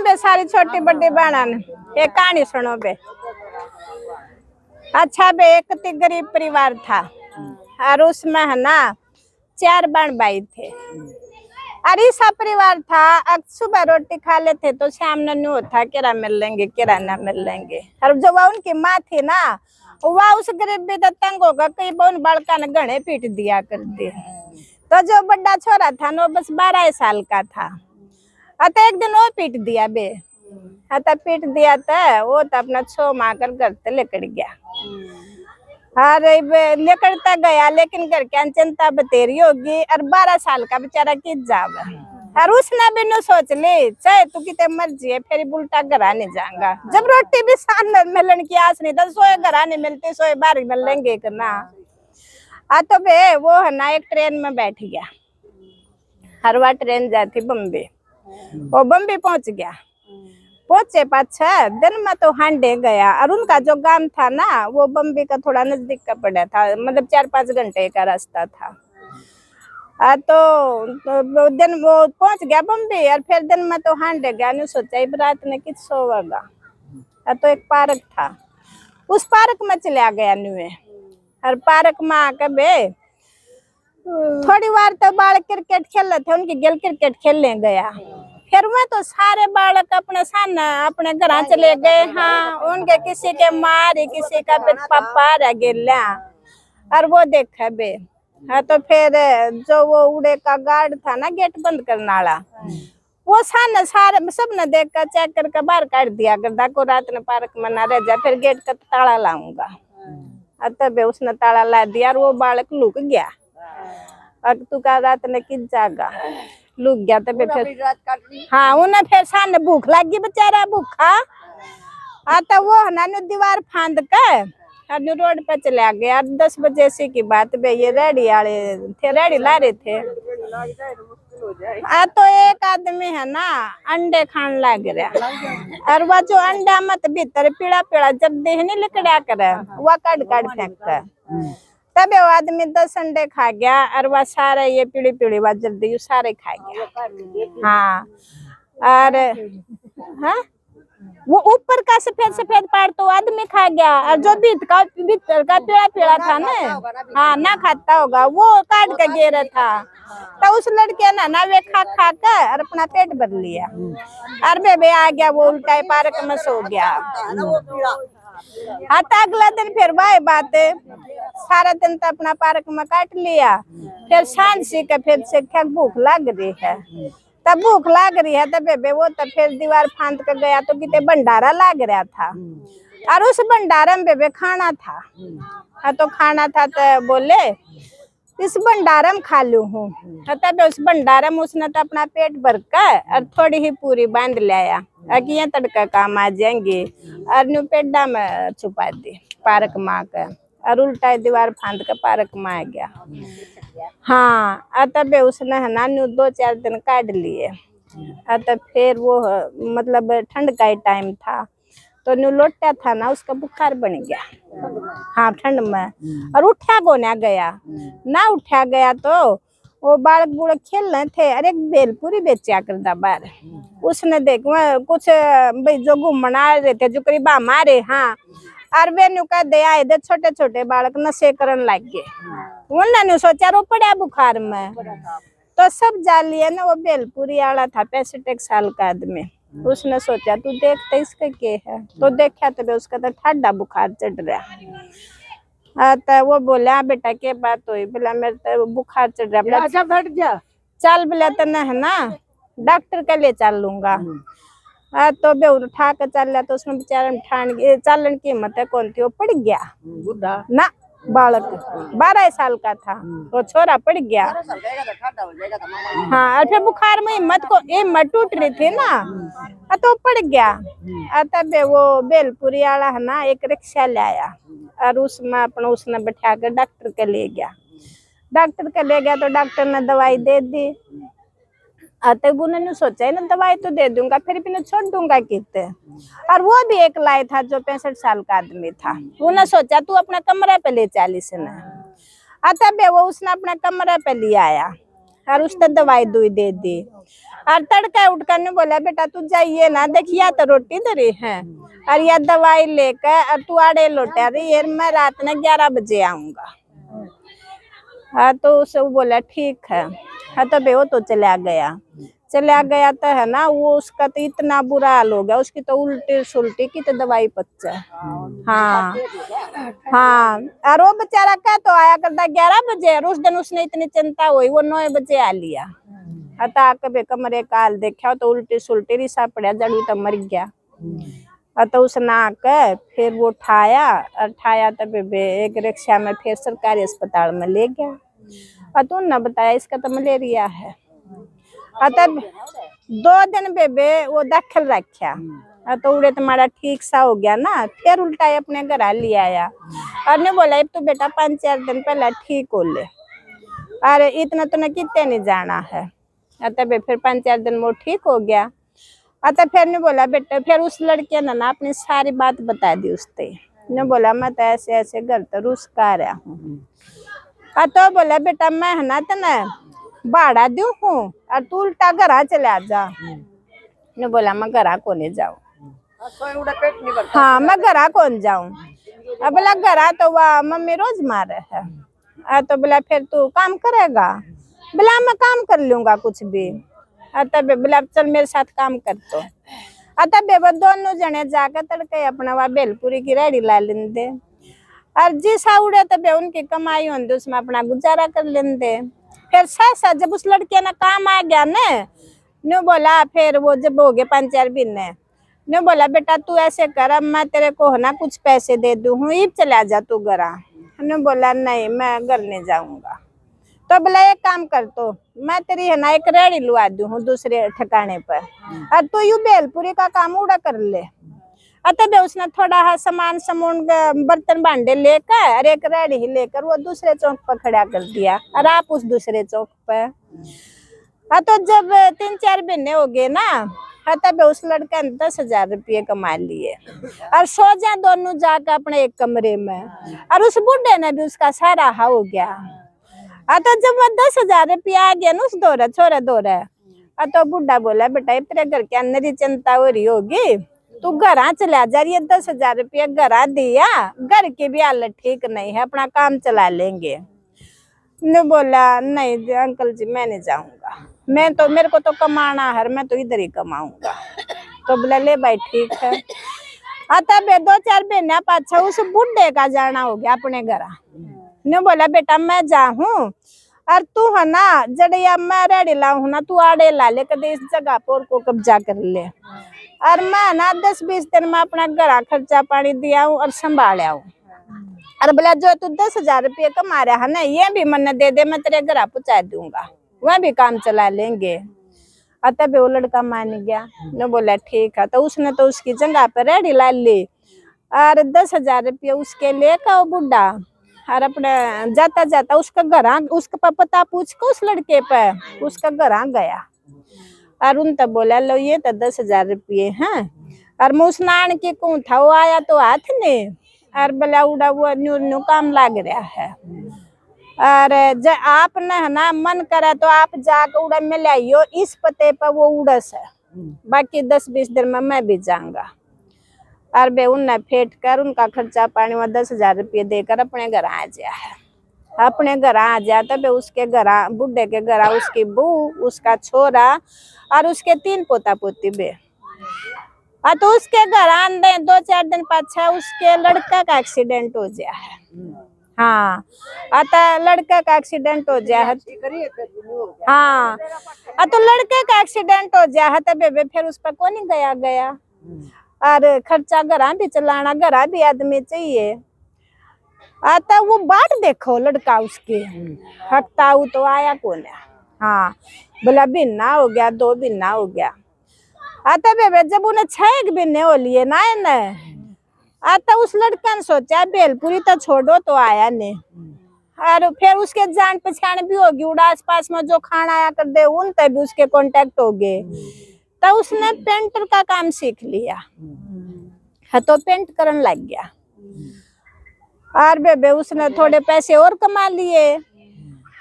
बे सारी छोटी बड़ी बहन एक कहानी सुनो बे। अच्छा बे एक गरीब परिवार था और उसमें है ना 4 बहन भाई थे। और ऐसा परिवार था सुबह रोटी खा लेते तो शाम में नहीं होता किरा मिल लेंगे किरा ना मिल लेंगे। और जो वह उनकी माँ थी ना वह उस गरीबी तो तंग होगा कई बहन बालका ने गणे पीट दिया कर दी। तो जो बड़ा छोरा था वो बस 12 साल का था। अतः एक दिन वो पीट दिया बे। अतः पीट दिया था वो तो अपना छो माकर घर से लेकर गया। अरे लेकर गया लेकिन घर की चिंता बतेरी होगी और 12 साल का बेचारा किस जावे। और उसने भी न सोच ली चाहे तू कितने मर्जी है फिर उल्टा घरा नहीं जाऊंगा। जब रोटी भी सामने मिलन की आस नहीं तो सोए घरा नहीं मिलती सोए बाहर मिल लेंगे करना। तो बे वो है ना एक ट्रेन में बैठ गया। हर वह ट्रेन जाती बम्बे। वो बम्बे पहुंच गया। पहुंचे पाछा दिन में तो हांडे गया और उनका जो गांव था ना वो बम्बे का थोड़ा नजदीक का पड़ा था मतलब 4-5 घंटे का रास्ता था। तो दिन वो पहुंच गया बम्बे और फिर दिन में तो हांडे गया नहीं सोचा रात ने किस सोवेगा। तो एक पार्क था उस पार्क में चला गया नुए और पार्क में आकर बे थोड़ी बार तो बाल क्रिकेट खेल रहे थे उनकी गेल क्रिकेट खेलने गया। फिर मैं तो सारे बालक अपने सान अपने घर चले गए। हाँ उनके किसी के मारे किसी का पापा रह गया और वो देखा बे। हाँ तो फिर जो वो उड़े का गार्ड था ना गेट बंद करने वाला वो सान सारे सबने देख कर चेक करके बाहर काट दिया कर को रात ने पार्क में ना रह जा फिर गेट का ताला लाऊंगा। तब उसने ताला ला दिया और वो बालक लुक गया। अब तू का रात ने किस जागा लुक गया तब फिर हाँ उन्हें फिर सामने भूख लगी बेचारा भूखा। आता वो है ना दीवार फांद कर रोड पे चला गया। 10 बजे से की बात बे ये रेडी वाले थे रेडी ला रहे थे। तो एक आदमी है ना अंडे खान लग रहा और वह जो अंडा मत भीतर पीला पीला जब देह नहीं लिकड़ा करे वह काट काट फेंकता। तब वो आदमी 10 अंडे खा गया और वह सारे ये पीड़ी पीड़ी वह जल्दी सारे खा गया। हाँ और हाँ वो ऊपर का सफेद सफेद पार तो आदमी खा गया और जो भीतर का पीला पीला था ना हाँ ना खाता होगा वो काट के गिरा था। तो उस लड़के ना वे खा खा कर और अपना पेट भर लिया और बेबे आ गया वो उल्टा पार्क में सो गया। हाँ तो अगला दिन फिर वही बात सारा दिन तो अपना पार्क में काट लिया। फिर सांझ सी के फिर से क्या भूख लग रही है तब भूख लग रही है तब बेबे वो तब फिर दीवार फांद कर गया तो कितने भंडारा लग रहा था और उस भंडारा में बेबे खाना था। हाँ तो खाना था तो बोले इस भंडारा में खा लू हूँ। तब उस भंडारा में उसने तो अपना पेट भर कर और थोड़ी ही पूरी बांध लाया ये तड़का काम आ जाएंगे और न्यू पेड़ा में छुपा दी पार्क में आकर और उल्टा दीवार फांद कर पार्क में आ गया। हाँ तब उसने है ना 2-4 दिन काट लिए। तब फिर वो मतलब ठंड का ही टाइम था तो न्यू लोटा था ना उसका बुखार बन गया। हाँ ठंड में और उठा गोना गया ना उठा गया तो वो बालक बूढ़ खेल रहे थे अरे एक बेलपूरी बेचा करता बार उसने देख कुछ भाई जो घूमना रहे थे जो करीब हमारे हाँ और बेनू का दया इधर छोटे छोटे बालक नशे करने लग गए। उन्होंने सोचा रो पड़ा बुखार में तो सब जा लिए ना वो बेलपुरी वाला था 65 साल का आदमी। उसने सोचा तू देखते इसका क्या है तो देखा तो उसका तो ठंडा बुखार चढ़ रहा। तो वो बोला बेटा के बात हुई बोला मेरे तो बुखार चढ़ रहा चल बोला तो है ना डॉक्टर के लिए चल लूंगा। तो बे उठा के चल रहा तो उसमें बेचारा ठान चलन की हिम्मत है कौन थी वो पड़ गया ना बालक 12 साल का था वो छोरा पड़ गया। हाँ और फिर बुखार में हिम्मत टूट रही थी ना तो पड़ गया। तब वो बेलपुरी वाला है ना एक रिक्शा ले आया और उसमें अपना उसने बैठा कर डॉक्टर के ले गया। डॉक्टर के ले गया तो डॉक्टर ने दवाई दे दी। तब उन्होंने सोचा है ना दवाई तो दे दूंगा फिर भी छोड़ दूंगा कितने। और वो भी एक लाए था जो 65 साल का आदमी था। उन्होंने सोचा तू अपना कमरा पे ले 40 ने। तब वो उसने अपना कमरा पे ले आया और उसने दवाई दुई दे दी और तड़का उठ कर ने बोला बेटा तू जाइए ना, देखिए तो रोटी धरी है और यह दवाई लेकर और तू आड़े लौटा रही है, मैं रात में 11 बजे आऊंगा। हाँ तो उसे वो बोला ठीक है। हाँ तो बे वो तो चला गया तो है ना, वो उसका तो इतना बुरा हाल हो गया, उसकी तो उल्टी सुल्टी की तो दवाई पच्चा। हाँ हाँ, और वो बेचारा क्या तो आया करता 11 बजे, और उस दिन उसने इतनी चिंता हुई वो 9 बजे आ लिया। हता कभी कमरे काल देखा तो उल्टी सुल्टी रिसा पड़ा, जड़ी तो मर गया। तो उसने आकर फिर वो उठाया तो बेबे एक रिक्शा में फिर सरकारी अस्पताल में ले गया। तो न बताया इसका तो मलेरिया है। तब 2 दिन बेबे वो दाखिल रखा। तो उड़े तुम्हारा ठीक सा हो गया ना, फिर उल्टा अपने घर ले आया और ने बोला अब तो बेटा 5-4 दिन पहले ठीक हो ले, अरे इतना तो न कितने नहीं जाना है। तब फिर 5-4 दिन वो ठीक हो गया। तो फिर ने बोला बेटा, फिर उस लड़के ने ना अपनी सारी बात बता दी उससे। ने बोला मैं तो ऐसे ऐसे घर तो रुस का रहा हूँ। तो बोला बेटा मैं है ना तो ना भाड़ा दू हूँ और तू उल्टा घरा चला जा। ने बोला मैं घरा को नहीं जाऊँ। हाँ मैं घरा कौन जाऊँ। अब बोला घरा तो वह मम्मी रोज मारे है। तो बोला फिर तू काम करेगा। बोला मैं काम कर लूंगा कुछ भी। तब बोला चल मेरे साथ काम कर तो। तब वो दोनों जने जाकर तड़के अपना वह बेलपुरी की रेडी ला लेंदे और जिसा उड़े तब उनकी कमाई होती उसमें अपना गुजारा कर लेंदे। फिर साथ जब उस लड़के ना काम आ गया ने बोला फिर वो जब हो गए 5-4 महीने ने बोला बेटा तू ऐसे कर, अब मैं तेरे को है ना कुछ पैसे दे दूँ हूँ, इब चला जा तू घरा। ने बोला नहीं मैं घर नहीं जाऊंगा। तो बोला एक काम कर तो मैं तेरी है ना एक रेडी लुआ दूँ हूँ दूसरे ठिकाने पर और तू यू बेलपुरी का काम उड़ा कर ले। तब उसने थोड़ा सामान बर्तन भांडे लेकर और एक रेडी ही लेकर वो दूसरे चौक पर खड़ा कर दिया और आप उस दूसरे चौक पर। तो जब 3-4 महीने हो गए ना, तब उस लड़के ने 10,000 रुपये कमा लिए और सो जा दोनों जाकर अपने एक कमरे में, और उस बुढ़े ने भी उसका सारा हो गया। तो जब वो 10,000 रुपया आ गया ना उस छोरा दौरे, तो बुढ़ा बोला बेटा तेरे घर के अंदर ही चिंता हो रही होगी, तू घरा चला जा, ये 10,000 रुपया घरा दिया, घर की भी हालत ठीक नहीं है, अपना काम चला लेंगे। ने बोला नहीं अंकल जी मैं नहीं जाऊंगा, मैं तो मेरे को तो कमाना है, मैं तो इधर ही कमाऊंगा। तो बोला ले भाई ठीक है। तब 2-4 महीना पाछा उस बुढ़े का जाना हो गया अपने घर। ने बोला बेटा मैं जाऊं और तू है ना जड़िया मैं रेडी लाऊं ना, तू आड़े ला ले कदे इस जगह पर को कब्जा कर ले, और मैं ना 10-20 दिन में अपना घर खर्चा पानी दिया और संभाला हूँ। और बोला जो तू 10,000 रुपये कमा रहा है ना ये भी मन दे दे, मैं तेरे घर पहुंचा दूंगा, वह भी काम चला लेंगे। तब वो लड़का मान गया। ने बोला ठीक है। तो उसने तो उसकी जगह पर रेडी ला ली और 10,000 रुपये उसके लेकर वो बुढ़ा और अपने जाता जाता उसका घर उसका पता पूछ के उस लड़के पर उसका घर गया और उन तब बोला लो ये तो 10,000 रुपये हैं, और मैं उस नान के कौन था वो आया तो हाथ ने और बोला उड़ा वो न्यू काम लग रहा है, और जब आप न ना मन करे तो आप जाकर उड़ा में लाइयो इस पते पर वो उड़स है, बाकी 10-20 दिन में मैं भी जाऊंगा। और बे उनने फेंट कर उनका खर्चा पानी में 10,000 रुपये देकर अपने घर आ गया है। अपने घर आ जाए तब उसके घर बुढ़े के घर उसकी बहू उसका छोरा और उसके 3 पोता पोती बे। तो उसके घर आंदे 2-4 दिन पाछा उसके लड़का का एक्सीडेंट हो गया है। हाँ आता लड़के का एक्सीडेंट हो गया है। हाँ तो लड़के का एक्सीडेंट हो गया है तब फिर उस पर कौन गया और खर्चा घरा भी चलाना, घरा भी आदमी चाहिए। आता वो बाट देखो लड़का उसके हकता तो आया कौन है। हाँ बोला बिन्ना हो गया 2 बिन्ना हो गया। आता बेबे जब उन्हें 6 बिन्ने हो लिए ना आता उस लड़का ने सोचा बेलपुरी तो छोड़ो तो आया ने, और फिर उसके जान पहचान भी होगी उड़ा आस पास में जो खाना आया कर दे उन तब भी उसके कांटेक्ट हो गए। तो उसने पेंटर का काम सीख लिया है तो पेंट करने लग गया। और बेबे उसने थोड़े पैसे और कमा लिए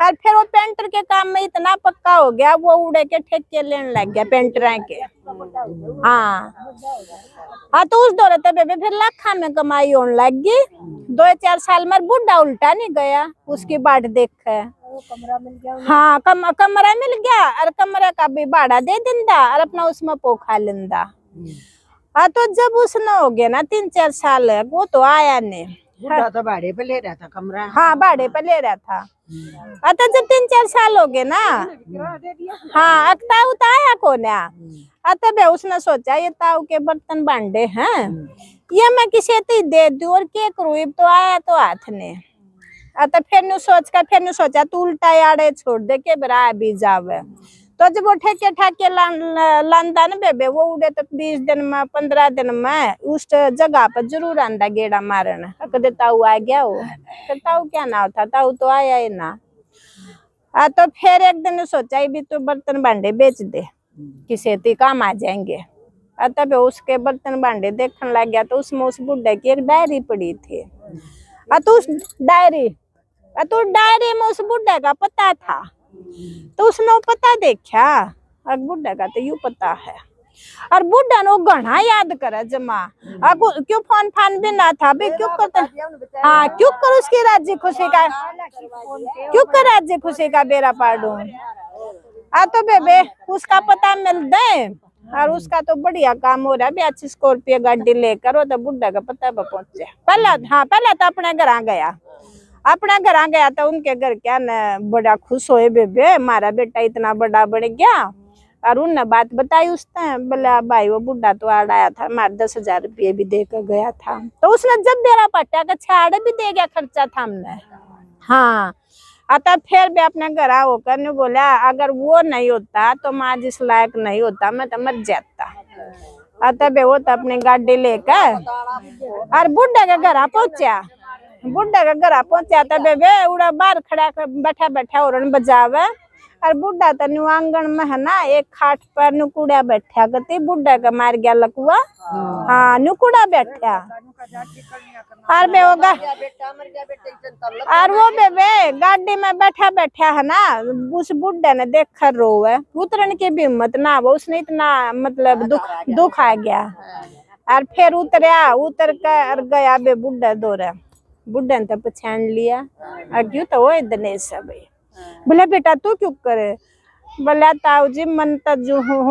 और फिर वो पेंटर के काम में इतना पक्का हो गया, वो उड़े के ठेके लेने लग गया पेंटर के। हाँ हाँ, तो उस दौरे तब बेबे फिर लाखा में कमाई होने लग गई। 2-4 साल में बुढ़ा उल्टा नहीं गया, उसकी बाट देख है। हाँ, कमरा मिल गया और कमरे का भी भाड़ा दे दिंदा और अपना उसमें पोखा लेंदा। हाँ, तो जब उसने हो गया ना 3-4 साल, वो तो आया नहीं। बुढ़ा तो भाड़े पे ले रहा था कमरा। हाँ, भाड़े पे ले रहा था। तो जब 3-4 साल हो गए ना, हाँ, अब ताऊ तो आया कौन है। तब उसने सोचा ये ताऊ के बर्तन बांधे हैं, ये मैं किसी दे दूं और क्या करूं, तो आया तो हाथ ने। तो फिर सोचा तू उल्टा आड़े छोड़ दे के बरा भी जावे। तो जब वो ठेके ठाके लांदा ना बेबे, वो उड़े तो 20 दिन में 15 दिन में उस जगह पर जरूर आंदा गेड़ा मारन। कदे ताऊ आ गया हो, फिर ताऊ क्या नाम था, ताऊ तो आया ही ना। तो फिर एक दिन सोचा भी तो बर्तन भांडे बेच दे, किसी ती काम आ जाएंगे। तब उसके बर्तन भांडे देखने लग गया, तो उसमें उस बुढ़े की एक डायरी पड़ी थी। तो उस डायरी में उस बुढ़े का पता था। तो उसने पता देखा, और बुढ़े का तो यूं पता है। और बुढ़ा ने घना याद करे जमा, क्यों फोन फान भी ना था भी, क्यों करते। हाँ, क्यों कर उसकी राज्य खुशी का बेरा पाड़ू। तो बेबे उसका पता मिल दे, और उसका तो बढ़िया काम हो रहा है। अच्छी स्कॉर्पियो गाड़ी लेकर वो तो बुढ़ा का पता पर पहुंचे। पहला तो अपने घर गया तो उनके घर क्या न बड़ा खुश होए बेबे, हमारा बेटा इतना बड़ा बढ़ गया। और उनने बात बताई उसने, बोला भाई वो बुढ़ा तो आया था, हमारे 10,000 रुपये भी देकर गया था। तो उसने जब मेरा पट्टा का छाड़ भी दे गया, खर्चा था हमने। हाँ, तब फिर भी अपने घर होकर ने बोला अगर वो नहीं होता तो मैं जिस लायक नहीं होता, मैं तो मर जाता। तब वो तो अपनी गाड़ी लेकर और बुढ़ा के घर पहुंचा। तब वे उड़ा बाहर खड़ा बैठा और बजावे। और बुढ़ा तो न्यू आंगन में है ना, एक खाट पर नुकुड़ा बैठा गति, बुढ़ा का मार गया लकुआ। हाँ, नुकुड़ा बैठा। और बे होगा, और वो बेबे गाड़ी में बैठा है ना, उस बुढ़े ने देख कर रोवे, उतरने की भी हिम्मत ना, वो उसने इतना मतलब दुख आ गया। और फिर उतर कर गया बे बुढ़ा दौरे। बुढ़े ने तो पहचान लिया, और क्यों तो वो दिनेश है भाई। बोला बेटा तू क्यों करे। बोला ताऊ जी मन तो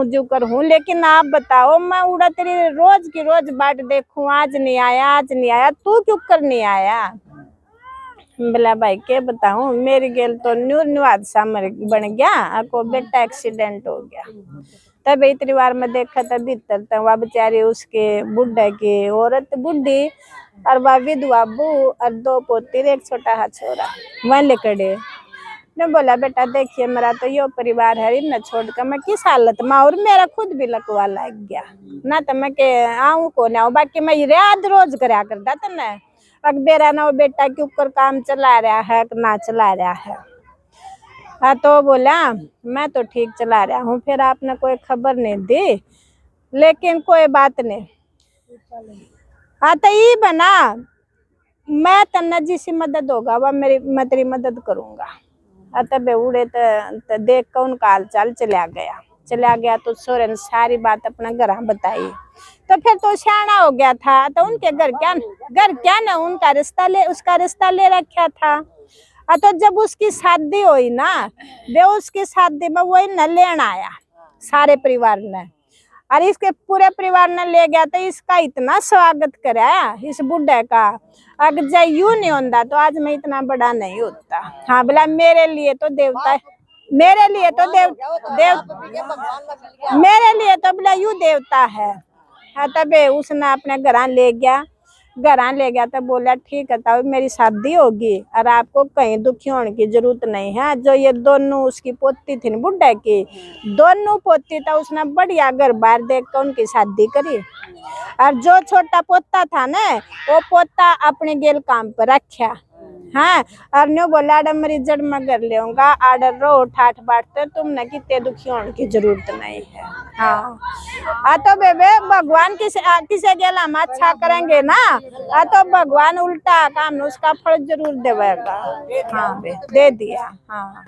जो कर हूँ, लेकिन आप बताओ मैं उड़ा तेरी रोज की रोज बाट देखूं, आज नहीं आया, तू क्यों कर नहीं आया। बोला भाई क्या बताऊं, मेरी गेल तो न्यू हादसा बन गया, आपको बेटा एक्सीडेंट हो गया। तब इतनी बार में देखा था भीतर तो वह बेचारी उसके बुढ़े की औरत बुढ़ी, और वह विधवा बू और 2 पोती एक छोटा हा छोरा वह लेकड़े। ने बोला बेटा देखिए मेरा तो यो परिवार है, इन छोड़कर मैं किस हालत में, और मेरा खुद भी लकवा लग गया ना, तो मैं के आऊं को ना, बाकी मैं याद रोज करा करता था ना। अब मेरा ना बेटा के ऊपर काम चला रहा है कि ना चला रहा है। तो बोला मैं तो ठीक चला रहा हूँ, फिर आपने कोई खबर नहीं दी, लेकिन कोई बात नहीं। तो ये बना मैं तन्ना जिसी मदद होगा वह मैं तेरी मदद करूंगा। तब उड़े तो देख कर उनका हाल चाल चला गया। तो सोरे ने सारी बात अपना घर बताई। तो फिर तो सियाना हो गया था, तो उनके घर क्या ना उसका रिश्ता ले रखा था। तो जब उसकी शादी हुई ना, वे उसकी शादी में वही न लेना आया सारे परिवार ने, और इसके पूरे परिवार ने ले गया। तो इसका इतना स्वागत कराया इस बुढ़े का, अगर जय यूं नहीं होता तो आज मैं इतना बड़ा नहीं होता। हाँ, बोला मेरे लिए तो देवता, मेरे लिए तो बोला यूं देवता है। तब उसने अपने घर ले गया तो बोला ठीक है तब मेरी शादी होगी और आपको कहीं दुखी होने की जरूरत नहीं है। जो ये दोनों उसकी पोती थी बुढ़े की, दोनों पोती था, उसने बढ़िया घर बार देख कर उनकी शादी करी। और जो छोटा पोता था ना, वो पोता अपने गेल काम पर रखा। हाँ और न्यू बोला आडर मरीज जड़ में कर लेऊंगा आडर रो ठाठ बांटते तुमने कितने दुखी होने की जरूरत नहीं है। हाँ तो बेबे भगवान किसे गेला हम अच्छा करेंगे ना तो भगवान उल्टा काम उसका फल जरूर देवेगा। हाँ बे दे दिया। हाँ